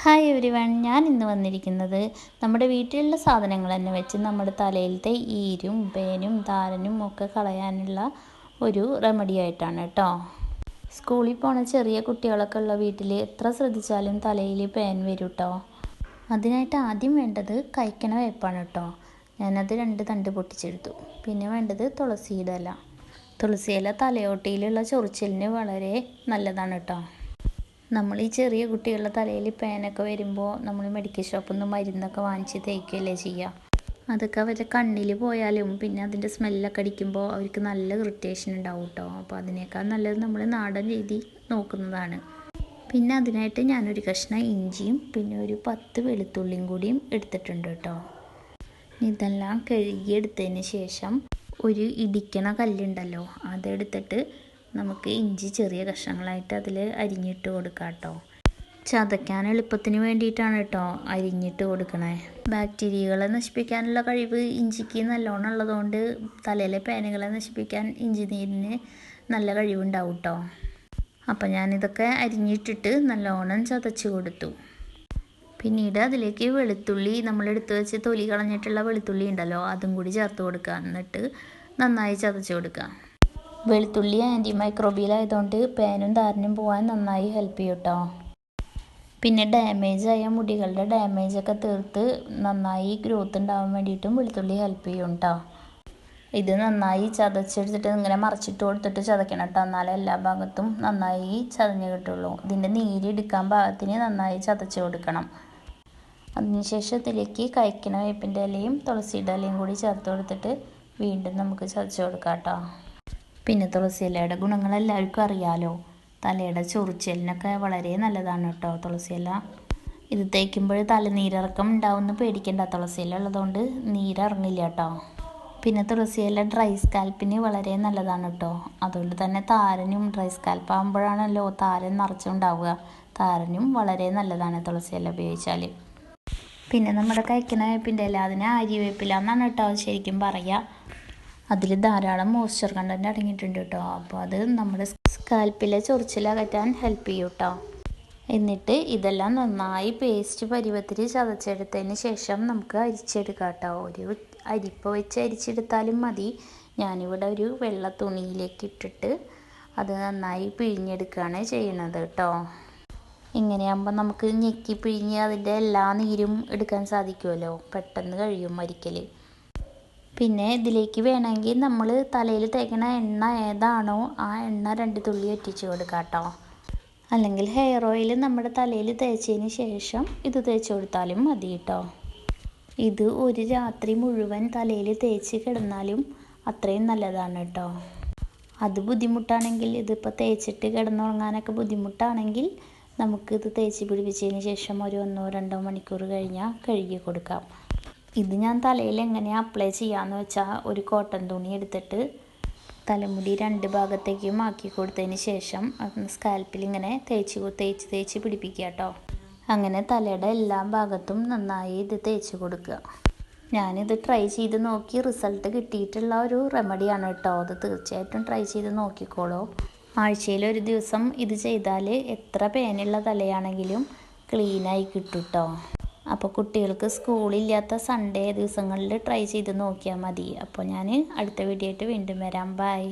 Hi every one, ഞാൻ ഇന്ന് വന്നിരിക്കുന്നത് നമ്മുടെ വീട്ടിലുള്ള സാധനങ്ങൾ തന്നെ വെച്ച് നമ്മുടെ തലയിലത്തെ ഈരും പേനും താരനും ഒക്കെ കളയാനുള്ള ഒരു റെമഡി ആയിട്ടാണ് കേട്ടോ. സ്കൂളിൽ പോണ ചെറിയ കുട്ടികളൊക്കെ ഉള്ള വീട്ടിൽ എത്ര ശ്രദ്ധിച്ചാലും തലയിൽ പേൻ വരും കേട്ടോ. അതിനായിട്ട് ആദ്യം വേണ്ടത് കഴിക്കണ വേപ്പാണ് കേട്ടോ. ഞാനത് 2 തണ്ട് പൊട്ടിച്ചെടുത്തു. പിന്നെ വേണ്ടത് തുളസിയുടെ ഇല. തുളസിയില തലയോട്ടിയിലുള്ള ചൊറിച്ചിലിന് വളരെ നല്ലതാണ് കേട്ടോ. നമ്മൾ ഈ ചെറിയ കുട്ടികളുടെ തലയിൽ പേനൊക്കെ വരുമ്പോൾ നമ്മൾ മെഡിക്കൽ ഷോപ്പിൽ നിന്ന് മരുന്നൊക്കെ വാങ്ങിച്ച് തേക്കുകയല്ലേ ചെയ്യുക. അതൊക്കെ അവരുടെ കണ്ണിൽ പോയാലും പിന്നെ അതിൻ്റെ സ്മെല്ലൊക്കെ അടിക്കുമ്പോൾ അവർക്ക് നല്ല ഇറിറ്റേഷൻ ഉണ്ടാവും കേട്ടോ. അപ്പോൾ അതിനേക്കാൾ നല്ലത് നമ്മൾ നാടൻ രീതി നോക്കുന്നതാണ്. പിന്നെ അതിനായിട്ട് ഞാനൊരു കഷ്ണം ഇഞ്ചിയും പിന്നെ ഒരു 10 വെളുത്തുള്ളിയും കൂടിയും എടുത്തിട്ടുണ്ട് കേട്ടോ. ഇതെല്ലാം കഴുകിയെടുത്തതിന് ശേഷം ഒരു ഇടിക്കണ കല്ലുണ്ടല്ലോ, അതെടുത്തിട്ട് നമുക്ക് ഇഞ്ചി ചെറിയ കഷ്ണങ്ങളായിട്ട് അതിൽ അരിഞ്ഞിട്ട് കൊടുക്കാം കേട്ടോ. ചതയ്ക്കാൻ എളുപ്പത്തിന് വേണ്ടിയിട്ടാണ് കേട്ടോ അരിഞ്ഞിട്ട് കൊടുക്കണേ. ബാക്ടീരിയകളെ നശിപ്പിക്കാനുള്ള കഴിവ് ഇഞ്ചിക്ക് നല്ലോണം ഉള്ളതുകൊണ്ട് തലയിലെ പേനുകളെ നശിപ്പിക്കാൻ ഇഞ്ചി നീരിന് നല്ല കഴിവുണ്ടാവും കേട്ടോ. അപ്പം ഞാനിതൊക്കെ അരിഞ്ഞിട്ടിട്ട് നല്ലോണം ചതച്ച് കൊടുത്തു. പിന്നീട് അതിലേക്ക് വെളുത്തുള്ളി, നമ്മളെടുത്ത് വെച്ച് തൊലി കളഞ്ഞിട്ടുള്ള വെളുത്തുള്ളി ഉണ്ടല്ലോ, അതും കൂടി ചേർത്ത് കൊടുക്കുക. എന്നിട്ട് നന്നായി ചതച്ച് കൊടുക്കുക. വെളുത്തുള്ളി ആൻറ്റി മൈക്രോബിയൽ ആയതുകൊണ്ട് പേനും താരനും പോകാൻ നന്നായി ഹെൽപ്പ് ചെയ്യും കേട്ടോ. പിന്നെ ഡാമേജായ മുടികളുടെ ഡാമേജൊക്കെ തീർത്ത് നന്നായി ഗ്രോത്ത് ഉണ്ടാവാൻ വേണ്ടിയിട്ടും വെളുത്തുള്ളി ഹെൽപ്പ് ചെയ്യും കേട്ടോ. ഇത് നന്നായി ചതച്ചെടുത്തിട്ട് ഇങ്ങനെ മറിച്ചിട്ട് കൊടുത്തിട്ട് ചതയ്ക്കണം കേട്ടോ. എന്നാലേ എല്ലാ ഭാഗത്തും നന്നായി ചതഞ്ഞ് കിട്ടുള്ളൂ. ഇതിൻ്റെ നീരെടുക്കാൻ പാകത്തിന് നന്നായി ചതച്ച് കൊടുക്കണം. അതിനുശേഷം ഇതിലേക്ക് കഴിക്കണ വേപ്പിൻ്റെ ഇലയും തുളസിയുടെ ഇലയും കൂടി ചേർത്ത് കൊടുത്തിട്ട് വീണ്ടും നമുക്ക് ചതച്ച് കൊടുക്കാം കേട്ടോ. പിന്നെ തുളസി ഇലയുടെ ഗുണങ്ങൾ എല്ലാവർക്കും അറിയാമല്ലോ. തലയുടെ ചൊറിച്ചിലിനൊക്കെ വളരെ നല്ലതാണ് കേട്ടോ തുളസി ഇല. ഇത് തേക്കുമ്പോൾ തലനീരിറക്കം ഉണ്ടാവുമെന്ന് പേടിക്കേണ്ട, തുളസി ഇല ഉള്ളതുകൊണ്ട് നീരിറങ്ങില്ല കേട്ടോ. പിന്നെ തുളസി ഇല ഡ്രൈ സ്കാൽപ്പിന് വളരെ നല്ലതാണ് കേട്ടോ. അതുകൊണ്ട് തന്നെ താരനും ഡ്രൈ സ്കാൽപ്പ് ആകുമ്പോഴാണല്ലോ താരൻ നിറച്ചുണ്ടാവുക. താരനും വളരെ നല്ലതാണ് തുളസി ഇല ഉപയോഗിച്ചാൽ. പിന്നെ നമ്മുടെ കഴിക്കുന്ന വേപ്പിൻ്റെ ഇല, അതിന് ആര്യവേപ്പില എന്നാണ് കേട്ടോ ശരിക്കും പറയുക. അതിൽ ധാരാളം മോയ്സ്ചർ കണ്ടൻറ്റ് അടങ്ങിയിട്ടുണ്ട് കേട്ടോ. അപ്പോൾ അത് നമ്മുടെ സ്കാൽപ്പിലെ ചൊറിച്ചിലകറ്റാൻ ഹെൽപ്പ് ചെയ്യും കേട്ടോ. എന്നിട്ട് ഇതെല്ലാം നന്നായി പേസ്റ്റ് പരുവത്തിൽ ചതച്ചെടുത്തതിന് ശേഷം നമുക്ക് അരിച്ചെടുക്കാം കേട്ടോ. ഒരു അരിപ്പ വെച്ച് അരിച്ചെടുത്താലും മതി. ഞാനിവിടെ ഒരു വെള്ള തുണിയിലേക്ക് ഇട്ടിട്ട് അത് നന്നായി പിഴിഞ്ഞെടുക്കുകയാണ് ചെയ്യണത് കേട്ടോ. ഇങ്ങനെയാകുമ്പോൾ നമുക്ക് ഞെക്കി പിഴിഞ്ഞ് അതിൻ്റെ എല്ലാ നീരും എടുക്കാൻ സാധിക്കുമല്ലോ, പെട്ടെന്ന് കഴിയും അരിക്കൽ. പിന്നെ ഇതിലേക്ക് വേണമെങ്കിൽ നമ്മൾ തലയിൽ തേക്കണ എണ്ണ ഏതാണോ ആ എണ്ണ 2 തുള്ളി ഒറ്റിച്ച് കൊടുക്കാം കേട്ടോ. അല്ലെങ്കിൽ ഹെയർ ഓയിൽ നമ്മുടെ തലയിൽ തേച്ചതിന് ശേഷം ഇത് തേച്ച് കൊടുത്താലും മതി കേട്ടോ. ഇത് ഒരു രാത്രി മുഴുവൻ തലയിൽ തേച്ച് കിടന്നാലും അത്രയും നല്ലതാണ് കേട്ടോ. അത് ബുദ്ധിമുട്ടാണെങ്കിൽ, ഇതിപ്പോൾ തേച്ചിട്ട് കിടന്നുറങ്ങാനൊക്കെ ബുദ്ധിമുട്ടാണെങ്കിൽ നമുക്കിത് തേച്ച് പിടിപ്പിച്ചതിന് ശേഷം ഒരു 1-2 മണിക്കൂർ കഴിഞ്ഞാൽ കഴുകി കൊടുക്കാം. ഇത് ഞാൻ തലയിൽ എങ്ങനെയാണ് അപ്ലൈ ചെയ്യാമെന്ന് വെച്ചാൽ, ഒരു കോട്ടൺ തുണി എടുത്തിട്ട് തലമുടി 2 ഭാഗത്തേക്കും ആക്കി കൊടുത്തതിന് ശേഷം സ്കാൽപ്പിൽ ഇങ്ങനെ തേച്ച് പിടിപ്പിക്കുക കേട്ടോ. അങ്ങനെ തലയുടെ എല്ലാ ഭാഗത്തും നന്നായി ഇത് തേച്ച് കൊടുക്കുക. ഞാനിത് ട്രൈ ചെയ്ത് നോക്കി റിസൾട്ട് കിട്ടിയിട്ടുള്ള ഒരു റെമഡിയാണ് കേട്ടോ. അത് തീർച്ചയായിട്ടും ട്രൈ ചെയ്ത് നോക്കിക്കോളൂ. ആഴ്ചയിൽ ഒരു ദിവസം ഇത് ചെയ്താൽ എത്ര പേനുള്ള തലയാണെങ്കിലും ക്ലീനായി കിട്ടും കേട്ടോ. അപ്പോൾ കുട്ടികൾക്ക് സ്കൂളില്ലാത്ത സൺഡേ ദിവസങ്ങളിൽ ട്രൈ ചെയ്ത് നോക്കിയാൽ മതി. അപ്പോൾ ഞാൻ അടുത്ത വീഡിയോ ആയിട്ട് വീണ്ടും വരാം. ബൈ.